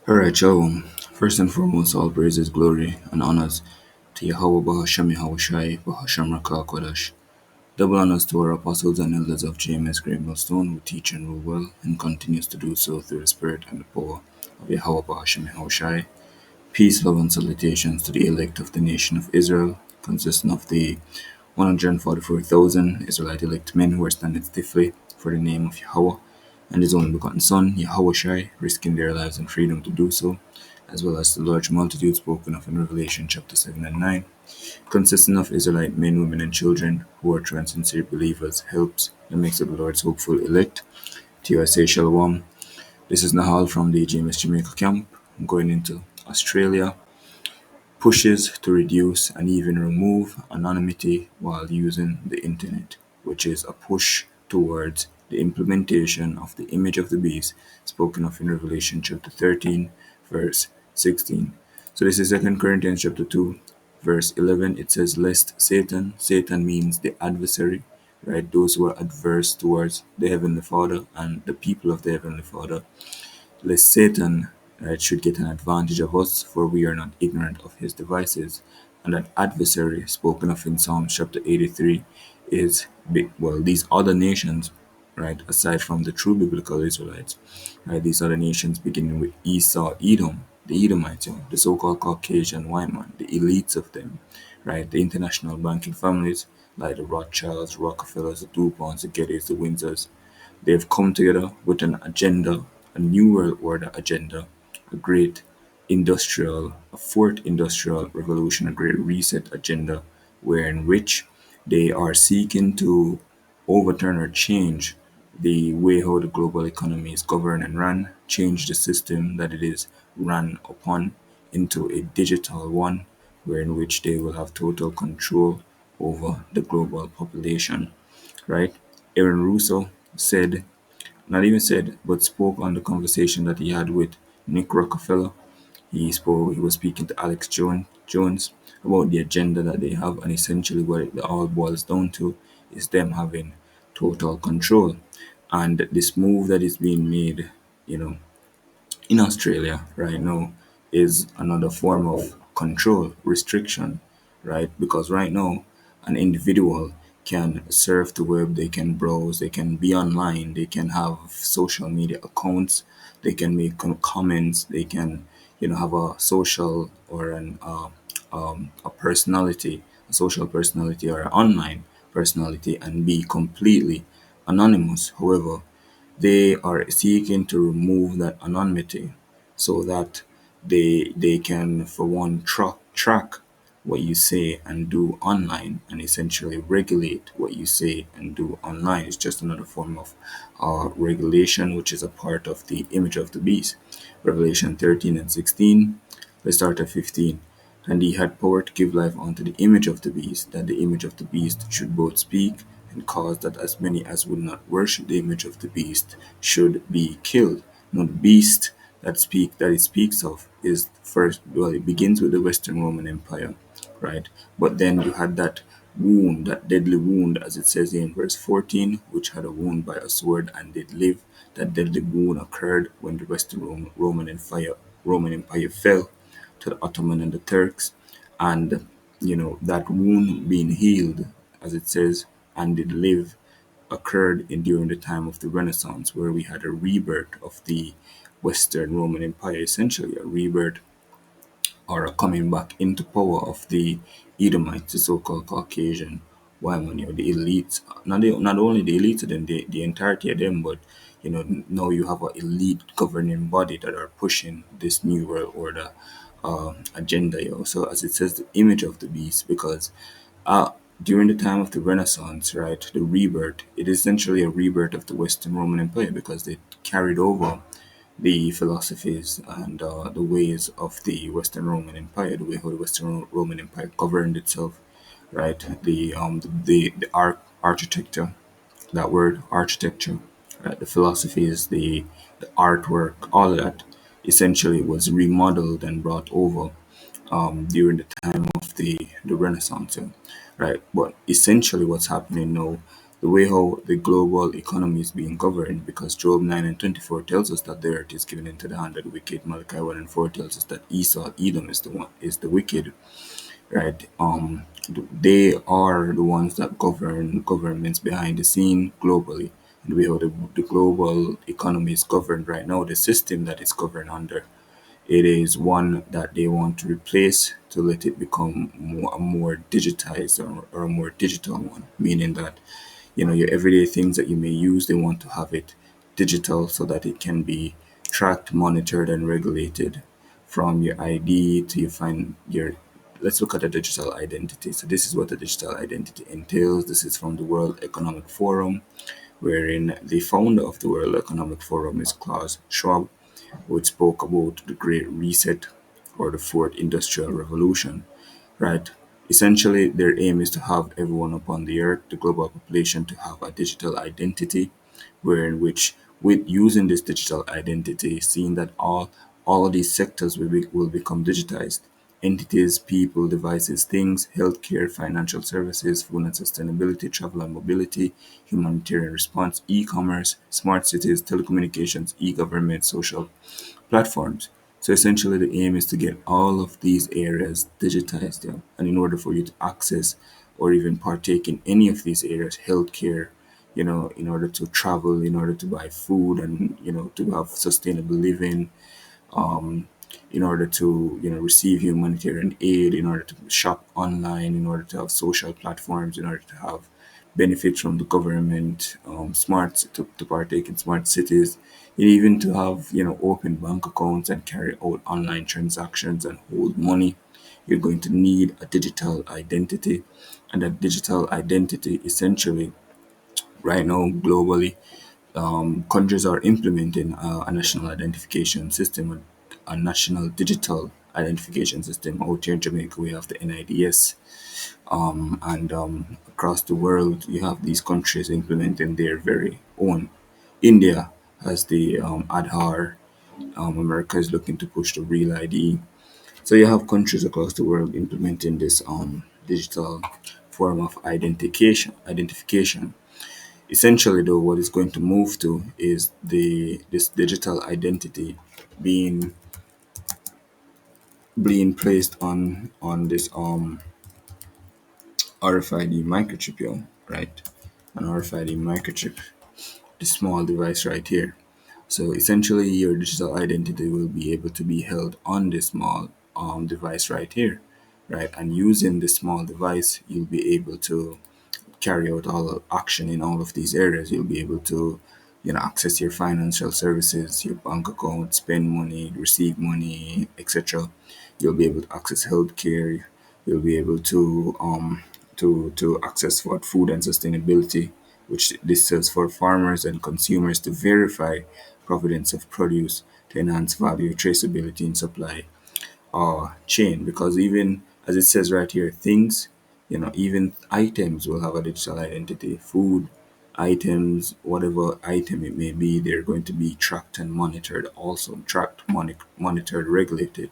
Alright, Shalom. First and foremost, all praises, glory, and honors to Yahweh Bahasham Yahweh Shai Bahasham Rakah Kodash. Double honors to our apostles and elders of JMS Great Millstone who teach and rule well and continues to do so through the spirit and the power of Yahweh Bahasham Yahweh Shai. Peace, love, and salutations to the elect of the nation of Israel, consisting of the 144,000 Israelite elect men who are standing stiffly for the name of Yahweh and His only begotten Son, Yahweh Shai, risking their lives and freedom to do so, as well as the large multitude spoken of in Revelation chapter 7 and 9, consisting of Israelite men, women, and children who are true and sincere believers, helps the mix of the Lord's hopeful elect. To you I say Shalom. This is Nahal from the James Jamaica camp. I'm going into Australia. Pushes to reduce and even remove anonymity while using the internet, which is a push towards the implementation of the image of the beast spoken of in Revelation chapter 13, verse 16. So this is 2 Corinthians chapter 2, verse 11. It says, lest Satan means the adversary, right? Those who are adverse towards the Heavenly Father and the people of the Heavenly Father, lest Satan should get an advantage of us, for we are not ignorant of his devices. And that adversary spoken of in Psalms chapter 83 is, well, these other nations, right, aside from the true biblical Israelites, right, these other nations beginning with Esau, Edom, the Edomites, the so-called Caucasian white man, the elites of them, right, the international banking families like the Rothschilds, Rockefellers, the DuPonts, the Gettys, the Windsors. They've come together with an agenda, a new world order agenda, a great a fourth industrial revolution, a great reset agenda, wherein which they are seeking to overturn or change the way how the global economy is governed and run, change the system that it is run upon into a digital one, wherein which they will have total control over the global population, right? Aaron Russo said, not even said, but spoke on the conversation that he had with Nick Rockefeller. He was speaking to Jones about the agenda that they have, and essentially what it all boils down to is them having total control. And this move that is being made, you know, in Australia right now is another form of control, restriction, right? Because right now, an individual can surf the web, they can browse, they can be online, they can have social media accounts, they can make comments, they can, have a social or a personality, a social personality or an online personality, and be completely anonymous. However, they are seeking to remove that anonymity so that they can, for one, track what you say and do online, and essentially regulate what you say and do online. It's just another form of regulation, which is a part of the image of the beast. Revelation 13 and 16. Let's start at 15. And he had power to give life unto the image of the beast, that the image of the beast should both speak and cause that as many as would not worship the image of the beast should be killed. Now the beast that it speaks of is first, well, it begins with the Western Roman Empire, right? But then you had that wound, that deadly wound, as it says in verse 14, which had a wound by a sword and did live. That deadly wound occurred when the Roman Empire fell to the Ottoman and the Turks, and that wound being healed, as it says, and did live, occurred during the time of the Renaissance, where we had a rebirth of the Western Roman Empire, essentially a rebirth or a coming back into power of the Edomites, the so-called Caucasian women, the elites, not only the elites of them, the entirety of them, but now you have an elite governing body that are pushing this new world order agenda. So as it says, the image of the beast, because uh, during the time of the Renaissance, right, the rebirth, it is essentially a rebirth of the Western Roman Empire, because they carried over the philosophies and the ways of the Western Roman Empire, the way how the Western Roman Empire governed itself, right? The architecture, that word architecture, right? The philosophies, the artwork, all of that essentially was remodeled and brought over during the time of the Renaissance, yeah, right? But essentially, what's happening now, the way how the global economy is being governed, because Job 9 and 24 tells us that the earth is given into the hand of the wicked. Malachi 1 and 4 tells us that Esau, Edom is the wicked, right? They are the ones that govern governments behind the scene globally. And the way how the global economy is governed right now, the system that it's governed under, it is one that they want to replace to let it become a more digitized, or a more digital one, meaning that your everyday things that you may use, they want to have it digital so that it can be tracked, monitored, and regulated, from your ID to your find your. Let's look at a digital identity. So this is what a digital identity entails. This is from the World Economic Forum, wherein the founder of the World Economic Forum is Klaus Schwab, which spoke about the Great Reset or the Fourth Industrial Revolution, right? Essentially, their aim is to have everyone upon the earth, the global population, to have a digital identity, where in which, with using this digital identity, seeing that all of these sectors will become digitized. Entities, people, devices, things, healthcare, financial services, food and sustainability, travel and mobility, humanitarian response, e-commerce, smart cities, telecommunications, e-government, social platforms. So essentially, the aim is to get all of these areas digitized. Yeah? And in order for you to access or even partake in any of these areas, healthcare, in order to travel, in order to buy food, and to have sustainable living, um, in order to receive humanitarian aid, in order to shop online, in order to have social platforms, in order to have benefits from the government, to partake in smart cities, and even to have open bank accounts and carry out online transactions and hold money. You're going to need a digital identity, and that digital identity, essentially, right now globally, countries are implementing a national identification system, a national digital identification system. Out here in Jamaica, we have the NIDS, and across the world, you have these countries implementing their very own. India has the Aadhaar. America is looking to push the Real ID. So you have countries across the world implementing this digital form of identification. Essentially, though, what it's going to move to is this digital identity being placed on this RFID microchip, right? An RFID microchip, this small device right here. So essentially, your digital identity will be able to be held on this small device right here, right? And using this small device, you'll be able to carry out all the action in all of these areas. You'll be able to, access your financial services, your bank account, spend money, receive money, etc. You'll be able to access healthcare. You'll be able to access what food and sustainability, which this says for farmers and consumers to verify provenance of produce, to enhance value, traceability in supply chain, because even as it says right here, things, even items will have a digital identity. Food, items, whatever item it may be, they're going to be tracked and monitored, also tracked, monitored, regulated,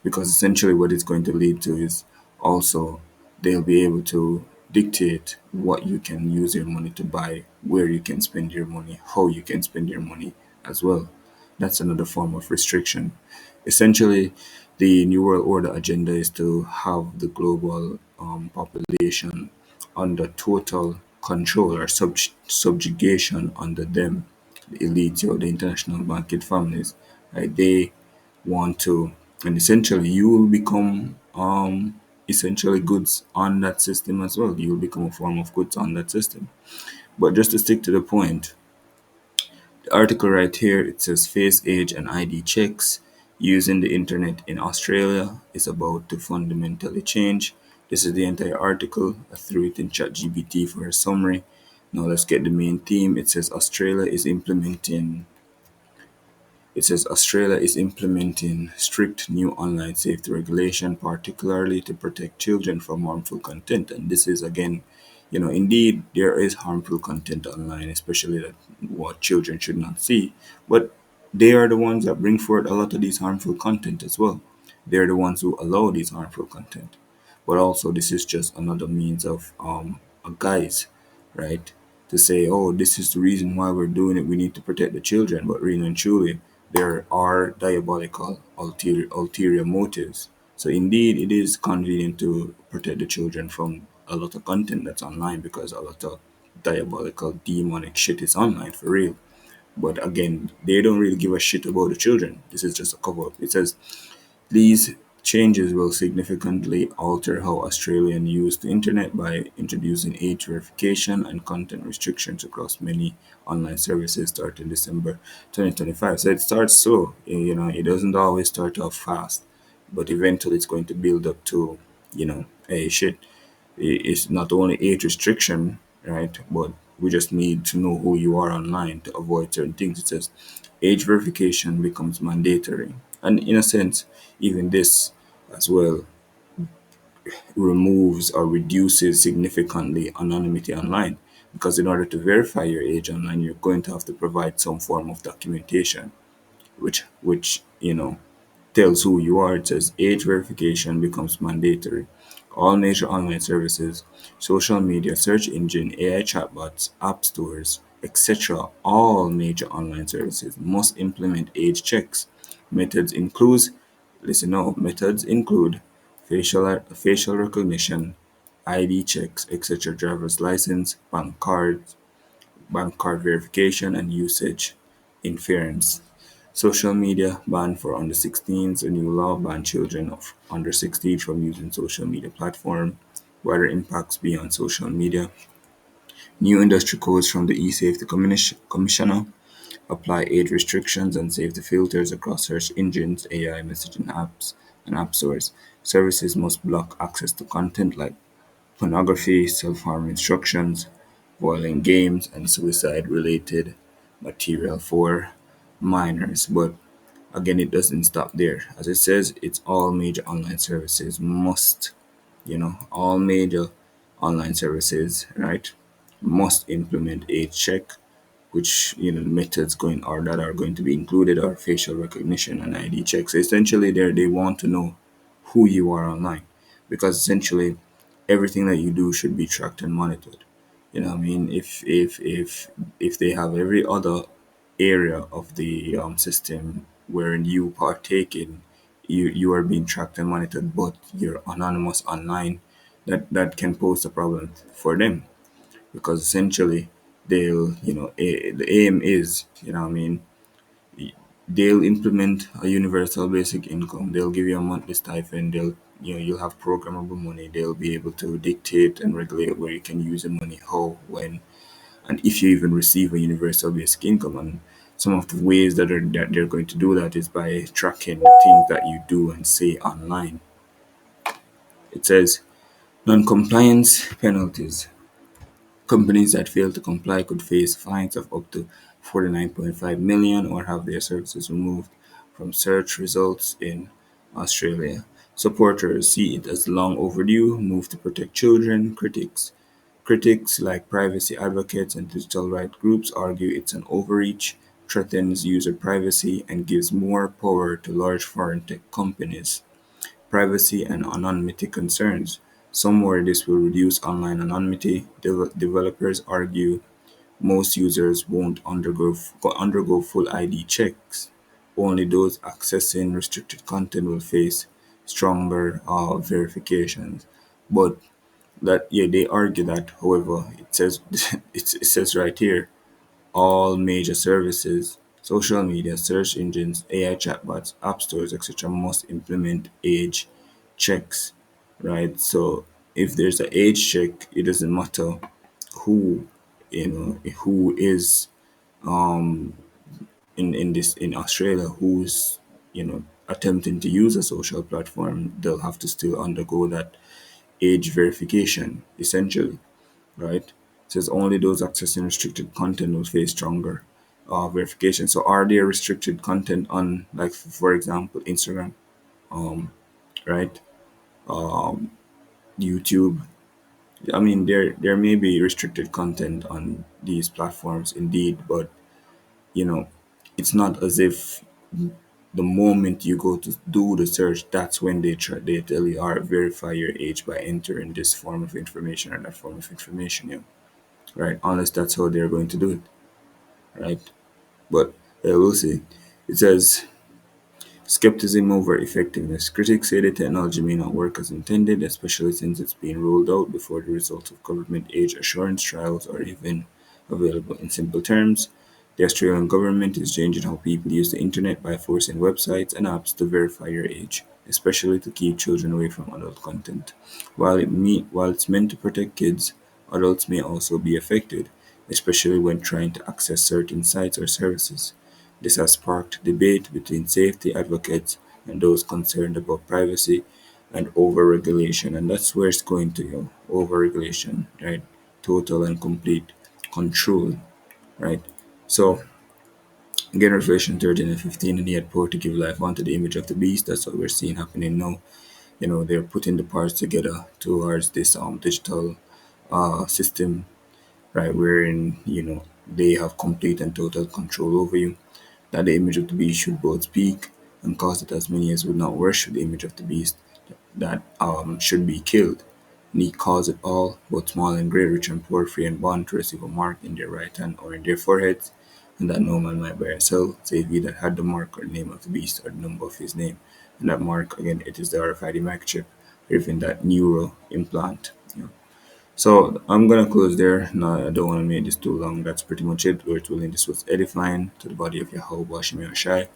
because essentially what it's going to lead to is also they'll be able to dictate what you can use your money to buy, where you can spend your money, how you can spend your money as well. That's another form of restriction. Essentially, the New World Order agenda is to have the global population under total control, or subjugation under them, the elites or the international market families. Right? They want to, and essentially you will become essentially goods on that system as well. You will become a form of goods on that system. But just to stick to the point, the article right here, it says face, age, and ID checks using the internet in Australia is about to fundamentally change. This is the entire article. I threw it in ChatGPT for a summary. Now let's get the main theme. It says Australia is implementing strict new online safety regulation, particularly to protect children from harmful content. And this is again, indeed there is harmful content online, especially that what children should not see. But they are the ones that bring forth a lot of these harmful content as well. They're the ones who allow these harmful content. But also, this is just another means of a guise, right? to say, oh, this is the reason why we're doing it. We need to protect the children. But really and truly, there are diabolical ulterior motives. So indeed, it is convenient to protect the children from a lot of content that's online because a lot of diabolical, demonic shit is online for real. But again, they don't really give a shit about the children. This is just a cover up. It says these changes will significantly alter how Australians use the internet by introducing age verification and content restrictions across many online services starting December 2025. So it starts slow, it doesn't always start off fast, but eventually it's going to build up to, a shit. It's not only age restriction, right? But we just need to know who you are online to avoid certain things. It says age verification becomes mandatory. And in a sense, even this as well removes or reduces significantly anonymity online. Because in order to verify your age online, you're going to have to provide some form of documentation, which tells who you are. It says age verification becomes mandatory. All major online services, social media, search engine, AI chatbots, app stores, etc., all major online services must implement age checks. Methods include, listen now, methods include facial recognition, ID checks, etc., driver's license, bank card verification, and usage inference. Social media ban for under 16s. A new law ban children of under 16 from using social media platform. Wider impacts beyond social media. New industry codes from the e-safety commissioner apply age restrictions and safety filters across search engines, AI messaging apps, and app stores. Services must block access to content like pornography, self-harm instructions, violent games, and suicide-related material for minors. But again, it doesn't stop there. As it says, it's all major online services must, all major online services, right, must implement a check, which methods going or that are going to be included are facial recognition and ID checks. Essentially, they want to know who you are online, because essentially everything that you do should be tracked and monitored. What I mean, if they have every other area of the system wherein you partake in, you are being tracked and monitored, but you're anonymous online, that can pose a problem for them, because essentially the aim is, what I mean, they'll implement a universal basic income. They'll give you a monthly stipend. You'll have programmable money. They'll be able to dictate and regulate where you can use the money, how, when, and if you even receive a universal basic income. And some of the ways that they're going to do that is by tracking the things that you do and say online. It says non-compliance penalties. Companies that fail to comply could face fines of up to 49.5 million or have their services removed from search results in Australia. Supporters see it as long overdue move to protect children. Critics like privacy advocates and digital rights groups argue it's an overreach, threatens user privacy, and gives more power to large foreign tech companies. Privacy and anonymity concerns. Some worry this will reduce online anonymity. Developers argue most users won't undergo full ID checks. Only those accessing restricted content will face stronger verifications. But they argue that, however, it says it says right here, all major services, social media, search engines, AI chatbots, app stores, etc., must implement age checks, right? So if there's an age check, it doesn't matter who, who is in Australia, who's attempting to use a social platform. They'll have to still undergo that age verification, essentially, right? It says only those accessing restricted content will face stronger verification. So are there restricted content on, like, for example, Instagram, right? YouTube. I mean, there may be restricted content on these platforms indeed, but you know, it's not as if the moment you go to do the search, that's when they tell you, all right, verify your age by entering this form of information or that form of information. Yeah. right? Unless that's how they're going to do it, right? But we'll see. It says skepticism over effectiveness. Critics say the technology may not work as intended, especially since it's being rolled out before the results of government age assurance trials are even available. In simple terms, the Australian government is changing how people use the internet by forcing websites and apps to verify your age, especially to keep children away from adult content. While it's meant to protect kids, adults may also be affected, especially when trying to access certain sites or services. This has sparked debate between safety advocates and those concerned about privacy and overregulation. And that's where it's going to go. Overregulation, right? Total and complete control, right? So, again, Revelation 13 and 15, and he had power to give life unto the image of the beast. That's what we're seeing happening now. They're putting the parts together towards this digital system, right? Wherein, they have complete and total control over you, that the image of the beast should both speak and cause that as many as would not worship the image of the beast that should be killed. And he caused it all, both small and great, rich and poor, free and bond, to receive a mark in their right hand or in their foreheads, and that no man might buy or sell, save he that had the mark or the name of the beast or the number of his name. And that mark, again, it is the RFID microchip, or even that neuro implant. So I'm gonna close there. No, I don't want to make this too long. That's pretty much it. Lord willing, this was edifying to the body of Yahweh Hashem Shai.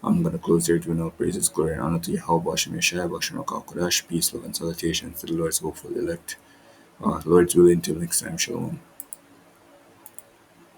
I'm gonna close there to all praises, glory, and honor to Yahweh Hashem Shai, Bashem Kodash, peace, love, and salutations to the Lord's hopeful elect. Lord's willing, till next time, Shalom.